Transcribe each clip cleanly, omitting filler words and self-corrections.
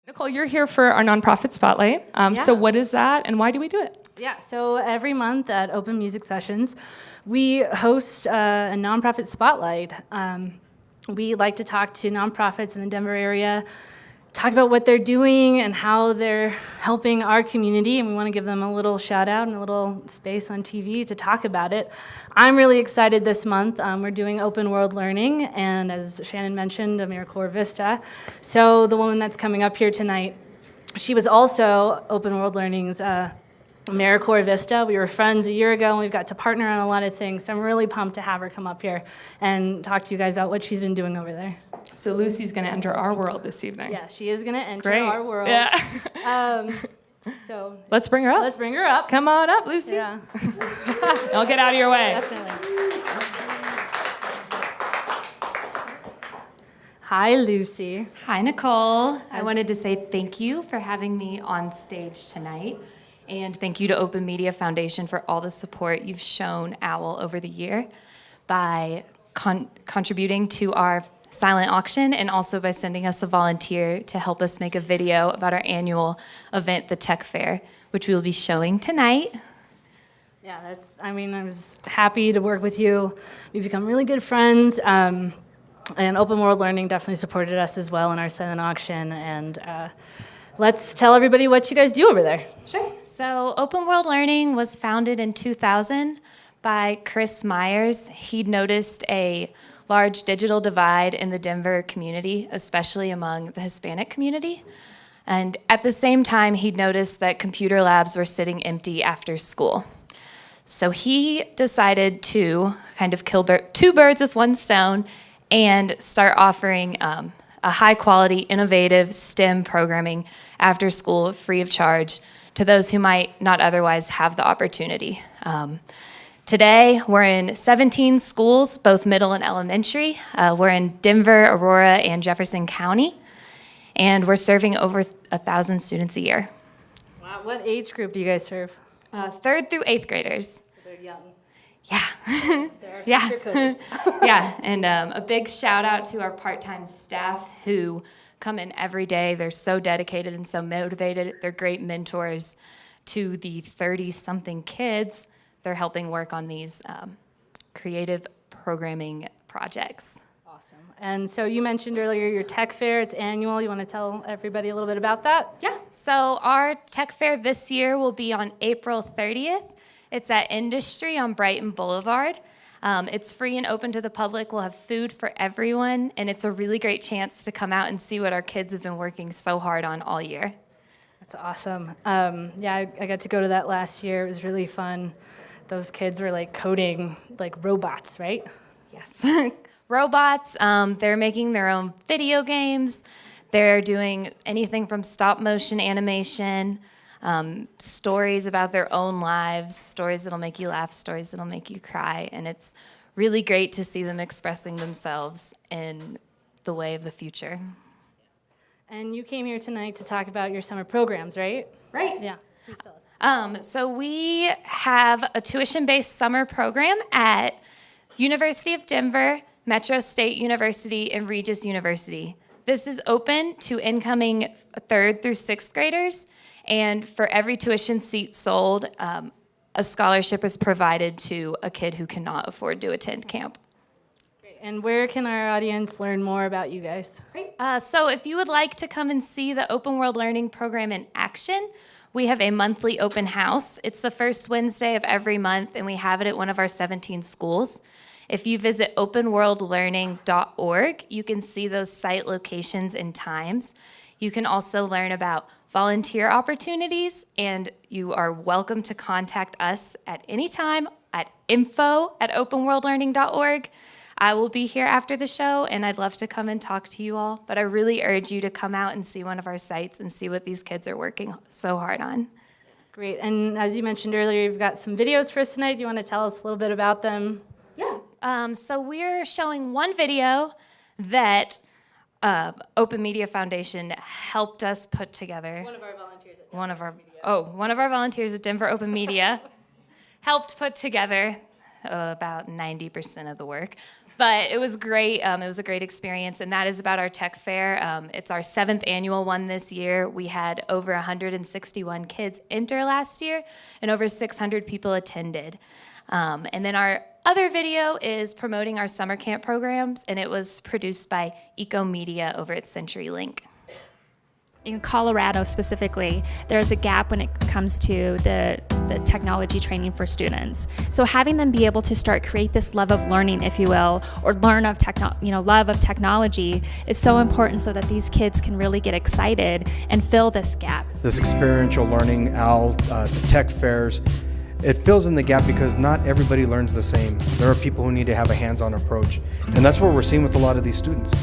Nicole, you're here for our nonprofit spotlight. So what is that and why do we do it? Yeah, so every month at Open Music Sessions, we host a nonprofit spotlight. We like to talk to nonprofits in the Denver area, talk about what they're doing and how they're helping our community, and we want to give them a little shout out and a little space on TV to talk about it. I'm really excited this month. We're doing open world learning, and as Shannon mentioned, AmeriCorps Vista. So the woman that's coming up here tonight, she was also Open World Learning's AmeriCorps Vista. We were friends a year ago, and we've got to partner on a lot of things. So I'm really pumped to have her come up here and talk to you guys about what she's been doing over there. So Lucy's going to enter our world this evening. Yeah, she is going to enter Great. our world. Yeah. So Let's bring her up. let's bring her up. Come on up, Lucy. Yeah, I'll get out of your way. definitely. Hi, Lucy. Hi, Nicole. I wanted to say thank you for having me on stage tonight. And thank you to Open Media Foundation for all the support you've shown OWL over the year by contributing to our silent auction and also by sending us a volunteer to help us make a video about our annual event, the Tech Fair, which we will be showing tonight. Yeah, I was happy to work with you. We've become really good friends. And Open World Learning definitely supported us as well in our silent auction. And let's tell everybody what you guys do over there. Sure. So Open World Learning was founded in 2000 by Chris Myers. He'd noticed a large digital divide in the Denver community, especially among the Hispanic community. And at the same time, he'd noticed that computer labs were sitting empty after school. So he decided to kind of kill two birds with one stone and start offering a high-quality, innovative STEM programming after school free of charge to those who might not otherwise have the opportunity. Today, we're in 17 schools, both middle and elementary. We're in Denver, Aurora, and Jefferson County, and we're serving over 1,000 students a year. Wow, what age group do you guys serve? 3rd through 8th graders. So they're young. Yeah. They're our Yeah. future coders. Yeah, and a big shout out to our part-time staff who come in every day. They're so dedicated and so motivated. They're great mentors to the 30-something kids. They're helping work on these creative programming projects. Awesome. And so you mentioned earlier your tech fair. It's annual. You want to tell everybody a little bit about that? Yeah, so our tech fair this year will be on April 30th. It's at Industry on Brighton Boulevard. It's free and open to the public. We'll have food for everyone, and it's a really great chance to come out and see what our kids have been working so hard on all year. That's awesome. I got to go to that last year. It was really fun. Those kids were like coding like robots, right? Yes. Robots, they're making their own video games. They're doing anything from stop motion animation, stories about their own lives, stories that'll make you laugh, stories that'll make you cry. And it's really great to see them expressing themselves in the way of the future. And you came here tonight to talk about your summer programs, right? Right. Yeah. Please tell us. So we have a tuition-based summer program at University of Denver, Metro State University, and Regis University. This is open to incoming 3rd through 6th graders, and for every tuition seat sold, a scholarship is provided to a kid who cannot afford to attend camp. Great. And where can our audience learn more about you guys? So if you would like to come and see the Open World Learning program in action, we have a monthly open house. It's the first Wednesday of every month, and we have it at one of our 17 schools. If you visit openworldlearning.org, you can see those site locations and times. You can also learn about volunteer opportunities, and you are welcome to contact us at any time at info@openworldlearning.org. I will be here after the show, and I'd love to come and talk to you all, but I really urge you to come out and see one of our sites and see what these kids are working so hard on. Great. And as you mentioned earlier, you've got some videos for us tonight. Do you want to tell us a little bit about them? Yeah. So we're showing one video that Open Media Foundation helped us put together. One of our volunteers at One of our volunteers at Denver Open Media helped put together about 90% of the work. But it was great. It was a great experience, and that is about our tech fair. It's our 7th annual one this year. We had over 161 kids enter last year, and over 600 people attended. And then our other video is promoting our summer camp programs, and it was produced by Eco Media over at CenturyLink. In Colorado specifically, there's a gap when it comes to the technology training for students. So having them be able to create this love of learning, if you will, or love of technology is so important so that these kids can really get excited and fill this gap. This experiential learning, the tech fairs, it fills in the gap because not everybody learns the same. There are people who need to have a hands-on approach, and that's what we're seeing with a lot of these students.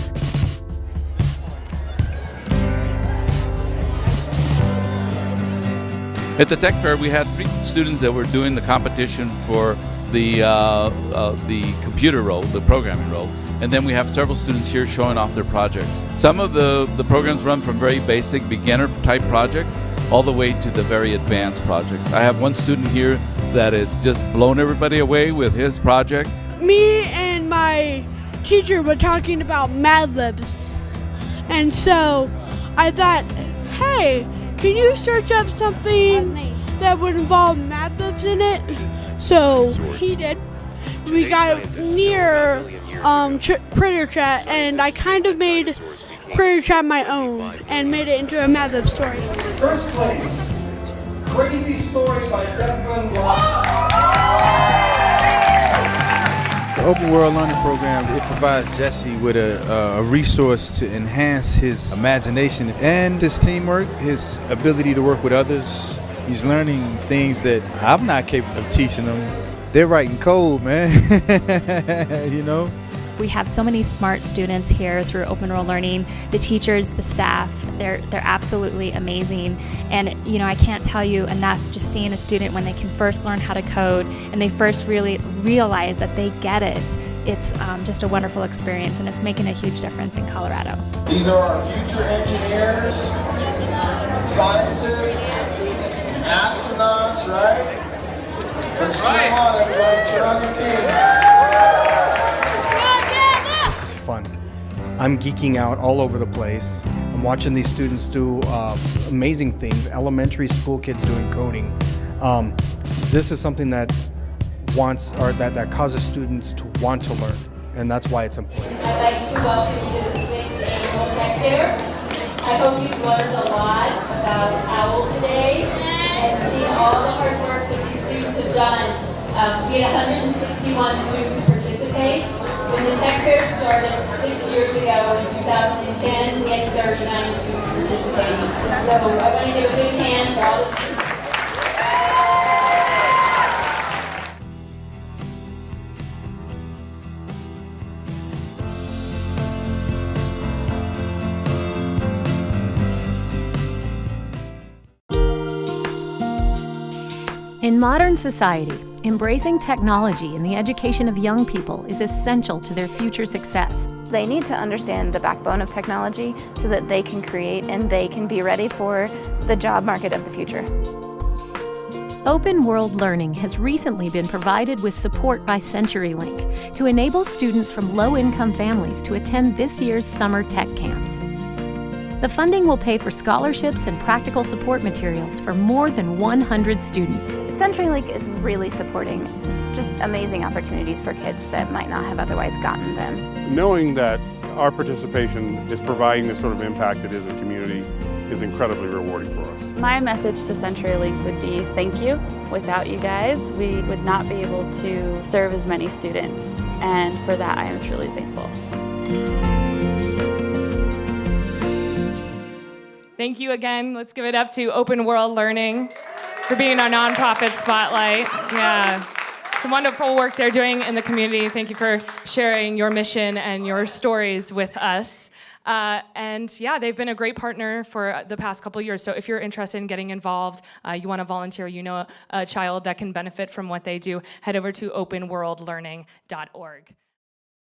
At the Tech Fair, we had 3 students that were doing the competition for the computer role, the programming role, and then we have several students here showing off their projects. Some of the programs run from very basic beginner-type projects all the way to the very advanced projects. I have one student here that has just blown everybody away with his project. Me and my teacher were talking about Mad Libs, and so I thought, hey, can you search up something that would involve Mad Libs in it? So he did. We got near Printer Chat, and I kind of made Printer Chat my own and made it into a Mad Lib story. First place, Crazy Story by Declan Rock. The Open World Learning Program, it provides Jesse with a resource to enhance his imagination and his teamwork, his ability to work with others. He's learning things that I'm not capable of teaching him. They're writing code, man, you know? We have so many smart students here through Open World Learning. The teachers, the staff, they're absolutely amazing. And I can't tell you enough just seeing a student when they can first learn how to code and they first really realize that they get it. It's just a wonderful experience, and it's making a huge difference in Colorado. These are our future engineers, scientists, astronauts, right? Let's cheer them on, everybody. Cheer on your teams. This is fun. I'm geeking out all over the place. I'm watching these students do amazing things, elementary school kids doing coding. This is something that that causes students to want to learn, and that's why it's important. I'd like to welcome you to the 6th Annual Tech Fair. I hope you've learned a lot about OWL today and seen all the hard work that these students have done. We had 161 students participate. When the Tech Fair started 6 years ago in 2010, we had 39 students participating. So I want to give a big hand to all the students. In modern society, embracing technology in the education of young people is essential to their future success. They need to understand the backbone of technology so that they can create and they can be ready for the job market of the future. Open World Learning has recently been provided with support by CenturyLink to enable students from low-income families to attend this year's summer tech camps. The funding will pay for scholarships and practical support materials for more than 100 students. CenturyLink is really supporting just amazing opportunities for kids that might not have otherwise gotten them. Knowing that our participation is providing the sort of impact it is in community is incredibly rewarding for us. My message to CenturyLink would be thank you. Without you guys, we would not be able to serve as many students, and for that I am truly thankful. Thank you again. Let's give it up to Open World Learning for being our nonprofit spotlight. Yeah, some wonderful work they're doing in the community. Thank you for sharing your mission and your stories with us. And yeah, they've been a great partner for the past couple years. So if you're interested in getting involved, you want to volunteer, you know a child that can benefit from what they do, head over to openworldlearning.org.